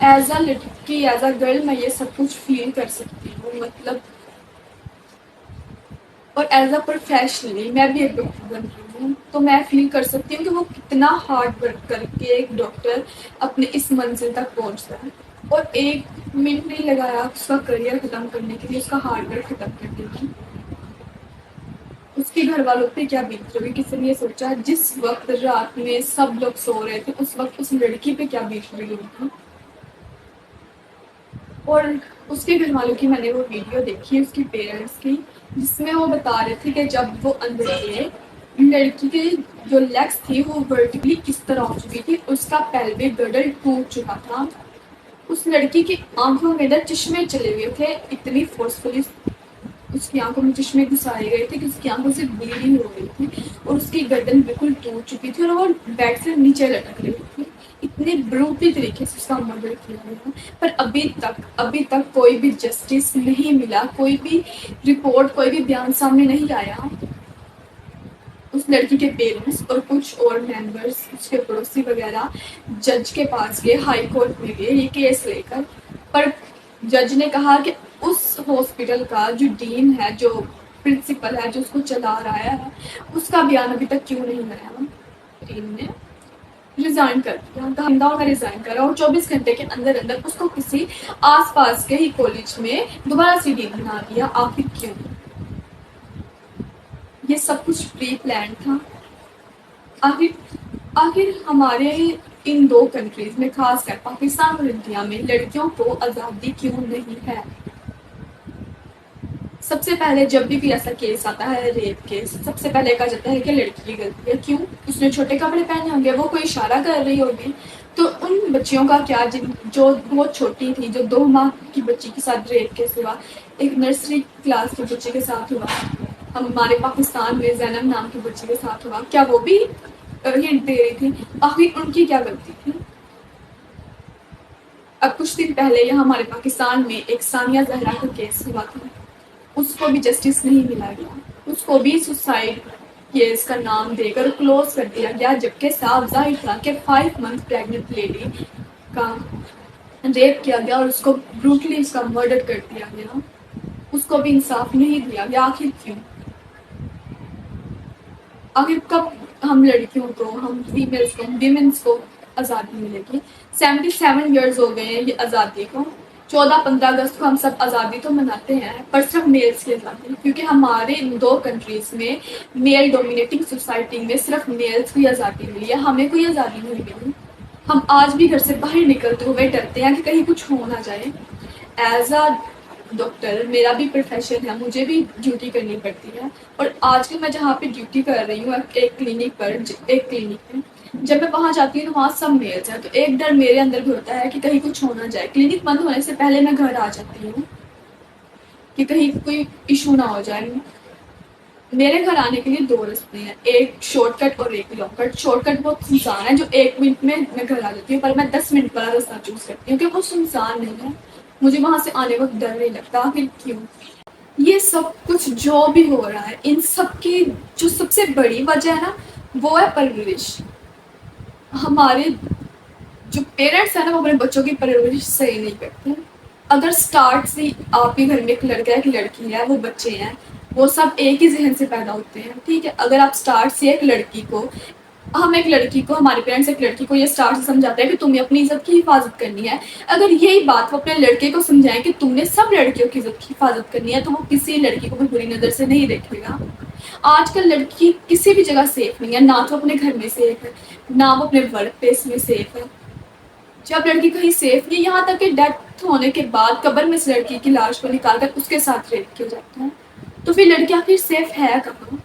As a لڑکی as a girl میں یہ سب کچھ فیل کر سکتی ہوں، مطلب اور ایز اے پروفیشنلی میں بھی ایک ڈاکٹر بن رہی ہوں تو میں فیل کر سکتی ہوں کہ وہ کتنا ہارڈ ورک کر کے ایک ڈاکٹر اپنے اس منزل تک پہنچتا ہے، اور ایک منٹ نہیں لگایا اس کا کریئر ختم کرنے کے لیے، اس کا ہارڈ ورک ختم کرنے کے لیے۔ اس کے گھر والوں پہ کیا بیت رہی ہوگی، کسی نے یہ سوچا جس وقت رات میں سب لوگ سو رہے تھے اس وقت اس لڑکی پہ کیا بیت رہی ہوگی۔ اور اس کے گھر والوں کی میں نے وہ ویڈیو دیکھی اس کی پیرنٹس کی، جس میں وہ بتا رہے تھے کہ جب وہ اندر گئے لڑکی کے جو لیگس تھی وہ ورٹیکلی اس طرح ہو چکی تھی، اس کا پیلوک گرڈل ٹوٹ چکا تھا، اس لڑکی کی آنکھوں میں ادھر چشمے چلے ہوئے تھے، اتنی فورسفلی اس کی آنکھوں میں چشمے گھسائے گئے تھے کہ اس کی آنکھوں سے بلیڈنگ ہو رہی تھی، اور اس کی گردن بالکل ٹوٹ چکی تھی اور وہ بیڈ سے نیچے لٹک رہی تھی، اتنے بروٹی طریقے سے اس کا مرڈر کیا گیا۔ پر ابھی تک کوئی بھی جسٹس نہیں ملا، کوئی بھی رپورٹ، کوئی بھی بیان سامنے نہیں آیا۔ اس لڑکی کے پیرنٹس اور کچھ اور ممبرس، اس کے پڑوسی وغیرہ جج کے پاس گئے، ہائی کورٹ میں گئے یہ کیس لے کر، پر جج نے کہا کہ اس ہاسپٹل کا جو ڈین ہے، جو پرنسپل ہے، جو اس کو چلا رہا ہے، اس کا بیان ابھی تک کیوں نہیں آیا۔ ڈین نے ریزائن کر دیا، دھمداؤ میں ریزائن کرا، اور 24 گھنٹے کے اندر اس کو کسی آس پاس کے ہی کالج میں دوبارہ سی ڈین بنا دیا۔ آخر کیوں؟ یہ سب کچھ پری پلان تھا۔ آخر ہمارے ان دو کنٹریز میں، خاص کر پاکستان اور انڈیا میں، لڑکیوں کو آزادی کیوں نہیں ہے؟ سب سے پہلے جب بھی کوئی ایسا کیس آتا ہے، ریپ کیس، سب سے پہلے کہا جاتا ہے کہ لڑکی کی غلطی ہے۔ کیوں؟ اس نے چھوٹے کپڑے پہنے ہوں گے، وہ کوئی اشارہ کر رہی ہوگی، تو ان بچیوں کا کیا جو بہت چھوٹی تھی، جو 2 ماہ کی بچی کے ساتھ ریپ کیس ہوا، ایک نرسری کلاس کے بچے کے ساتھ ہوا، ہمارے پاکستان میں زینب نام کی بچی کے ساتھ ہوا، کیا وہ بھی ہنٹ دے رہی تھی؟ آخر ان کی کیا غلطی تھی؟ اب کچھ دن پہلے یہاں ہمارے پاکستان میں ایک ثانیہ زہرا کا کیس ہوا تھا، اس کو بھی جسٹس نہیں ملا گیا، اس کو بھی سوسائڈ کیس کا نام دے کر کلوز کر دیا گیا، جبکہ صاف ظاہر تھا کہ 5 منتھ پریگننٹ لیڈی کا ریپ کیا گیا اور اس کو بروٹلی اس کا مرڈر کر دیا گیا، اس کو بھی انصاف نہیں دیا گیا۔ آخر کیوں؟ آخر کب ہم لڑکیوں کو، ہم فیمیلس کو، ویمنس کو آزادی ملے گی؟ 77 ایئرز ہو گئے ہیں یہ آزادی کو، 14-15 اگست کو ہم سب آزادی تو مناتے ہیں، پر صرف میلس کی آزادی، کیونکہ ہمارے ان 2 کنٹریز میں میل ڈومینیٹنگ سوسائٹی میں صرف میلس کی آزادی ملی ہے، ہمیں کوئی آزادی نہیں ملی۔ ہم آج بھی گھر سے باہر نکلتے ہوئے ڈرتے ہیں کہ کہیں کچھ ہو نہ جائے۔ ایز اے ڈاکٹر میرا بھی پروفیشن ہے، مجھے بھی ڈیوٹی کرنی پڑتی ہے، اور آج کل میں جہاں پہ ڈیوٹی کر رہی ہوں ایک کلینک میں، جب میں وہاں جاتی ہوں تو وہاں سب میلز ہیں، تو ایک ڈر میرے اندر بھی ہوتا ہے کہ کہیں کچھ ہو نہ جائے۔ کلینک بند ہونے سے پہلے میں گھر آ جاتی ہوں کہ کہیں کوئی ایشو نہ ہو جائے۔ میرے گھر آنے کے لیے 2 رستے ہیں، ایک شارٹ کٹ اور ایک لانگ کٹ۔ شارٹ کٹ وہ سنسان ہے جو 1 منٹ میں گھر آ جاتی ہوں، پر میں 10 منٹ والا راستہ چوز کرتی ہوں کہ وہ سنسان نہیں ہے، مجھے وہاں سے آنے وقت ڈر نہیں لگتا۔ آخر کیوں؟ یہ سب کچھ جو بھی ہو رہا ہے، ان سب کی جو سب سے بڑی وجہ ہے نا، وہ ہے پرورش۔ ہمارے جو پیرنٹس ہیں نا، وہ اپنے بچوں کی پرورش صحیح نہیں کرتے۔ اگر سٹارٹ سے آپ کے گھر میں ایک لڑکا ہے ایک لڑکی ہے، وہ بچے ہیں، وہ سب ایک ہی ذہن سے پیدا ہوتے ہیں، ٹھیک ہے؟ اگر آپ سٹارٹ سے ایک لڑکی کو، ہمارے پیرنٹس ایک لڑکی کو یہ سٹارٹ سے سمجھاتے ہیں کہ تمہیں اپنی عزت کی حفاظت کرنی ہے، اگر یہی بات وہ اپنے لڑکے کو سمجھائیں کہ تم نے سب لڑکیوں کی عزت کی حفاظت کرنی ہے، تو وہ کسی لڑکی کو بھی بری نظر سے نہیں دیکھے گا۔ آج کل لڑکی کسی بھی جگہ سیف نہیں ہے، نہ تو اپنے گھر میں سیف ہے، نہ وہ اپنے ورک پلیس میں سیف ہے۔ جب لڑکی کہیں سیف نہیں، یہاں تک کہ ڈیتھ ہونے کے بعد قبر میں سے لڑکی کی لاش کو نکال کر اس کے ساتھ ریپ کیا جاتا ہے، تو پھر لڑکی آخر سیف ہے کہاں؟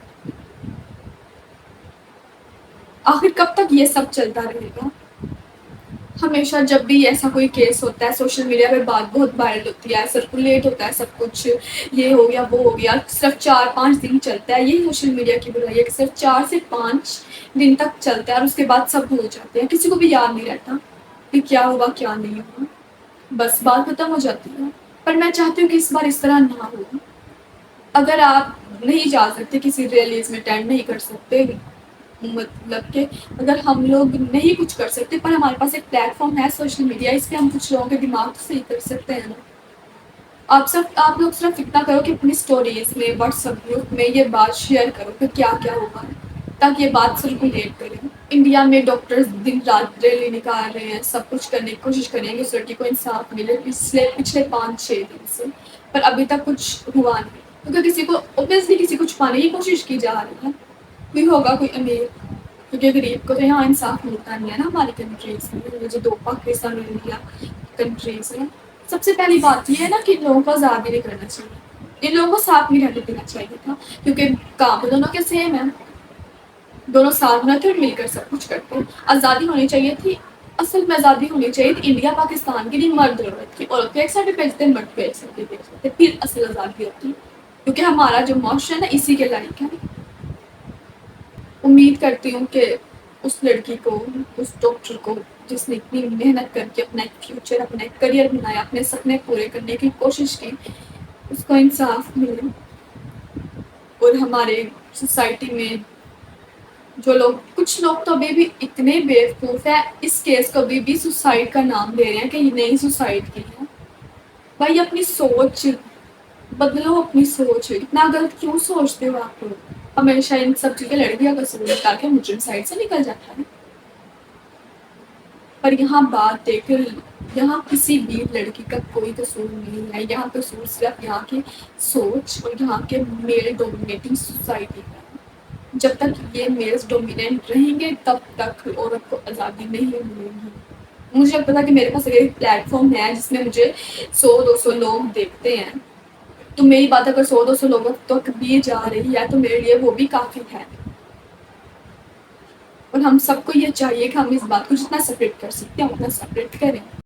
آخر کب تک یہ سب چلتا رہے گا؟ ہمیشہ جب بھی ایسا کوئی کیس ہوتا ہے، سوشل میڈیا پہ بات بہت وائرل ہوتی ہے، سرکولیٹ ہوتا ہے سب کچھ، یہ ہو گیا وہ ہو گیا، صرف 4-5 دن چلتا ہے، یہی سوشل میڈیا کی برائی ہے کہ صرف 4 سے 5 دن تک چلتا ہے، اور اس کے بعد سب بھول جاتے ہیں، کسی کو بھی یاد نہیں رہتا کہ کیا ہوا کیا نہیں ہوا، بس بات ختم ہو جاتی ہے۔ پر میں چاہتی ہوں کہ اس بار اس طرح نہ ہو۔ اگر آپ نہیں جا سکتے، کسی ریلیز میں اٹینڈ نہیں کر سکتے، مطلب کہ اگر ہم لوگ نہیں کچھ کر سکتے پر ہمارے پاس ایک پلیٹ فارم ہے سوشل میڈیا، اس پہ ہم کچھ لوگوں کے دماغ تو صحیح کر سکتے ہیں نا۔ آپ لوگ صرف اتنا کرو کہ اپنی اسٹوریز میں واٹس ایپ گروپ میں یہ بات شیئر کرو کہ کیا کیا ہوا ہے، تاکہ یہ بات سرکولیٹ کرے۔ انڈیا میں ڈاکٹرز دن رات ریلی نکال رہے ہیں، سب کچھ کرنے کی کوشش کر رہے ہیں کہ اس لڑکی کو انصاف ملے پچھلے 5-6 دن سے، پر ابھی تک کچھ ہوا نہیں، کیونکہ کسی کو اوبیسلی کسی کو چھپانے کی کوشش کی جا رہی ہے۔ کوئی ہوگا کوئی امیر، کیونکہ غریب کو تو یہاں انصاف ملتا نہیں ہے نا ہماری کنٹریز میں، جو 2 پاکستان اور انڈیا کنٹریز ہیں۔ سب سے پہلی بات یہ ہے نا کہ لوگوں کو آزاد نہیں کرنا چاہیے، ان لوگوں کو ساتھ نہیں رہنے دینا چاہیے تھا، کیونکہ کام تو دونوں کے سیم ہے، دونوں ساتھ رہتے اور مل کر سب کچھ کرتے ہیں۔ آزادی ہونی چاہیے تھی، اصل میں آزادی ہونی چاہیے تھی انڈیا پاکستان کی، نہیں مرد عورت کی، عورت کو ایک سائڈ پہ بھیجتے ہیں، مرد کو ایک سائڈ پہ بھیجتے ہیں، پھر اصل آزادی ہوتی، کیونکہ ہمارا جو معاشرہ ہے نا اسی کے لائق ہے۔ امید کرتی ہوں کہ اس لڑکی کو، اس ڈاکٹر کو جس نے اتنی محنت کر کے اپنا ایک فیوچر، اپنا ایک کریئر بنایا، اپنے سپنے پورے کرنے کی کوشش کی، اس کو انصاف ملے۔ اور ہمارے سوسائٹی میں جو لوگ، کچھ لوگ تو ابھی بھی اتنے بیوقوف ہیں، اس کیس کو ابھی بھی سوسائڈ کا نام دے رہے ہیں کہ یہ نہیں سوسائڈ کی ہے۔ بھائی اپنی سوچ بدلو، اپنی سوچ اتنا غلط کیوں سوچتے ہو آپ لوگ؟ ہمیشہ ان سب چیزیں لڑکیاں کا قصور ہے تاکہ مجرم سائڈ سے نکل جاتا ہے، پر یہاں بات دیکھ، یہاں کسی بھی لڑکی کا کوئی قصور نہیں ہے، یہاں قصور صرف یہاں کی سوچ اور یہاں کے میل ڈومینیٹنگ سوسائٹی کا ہے۔ جب تک یہ میلز ڈومیننٹ رہیں گے تب تک عورت کو آزادی نہیں ملے گی۔ مجھے لگتا تھا کہ میرے پاس ایک پلیٹ فارم ہے جس میں مجھے 100-200 لوگ دیکھتے ہیں، تو میری بات اگر 100-200 لوگوں تک بھی جا رہی ہے تو میرے لیے وہ بھی کافی ہے۔ اور ہم سب کو یہ چاہیے کہ ہم اس بات کو جتنا سپریٹ کر سکتے ہیں اتنا سپریٹ کریں۔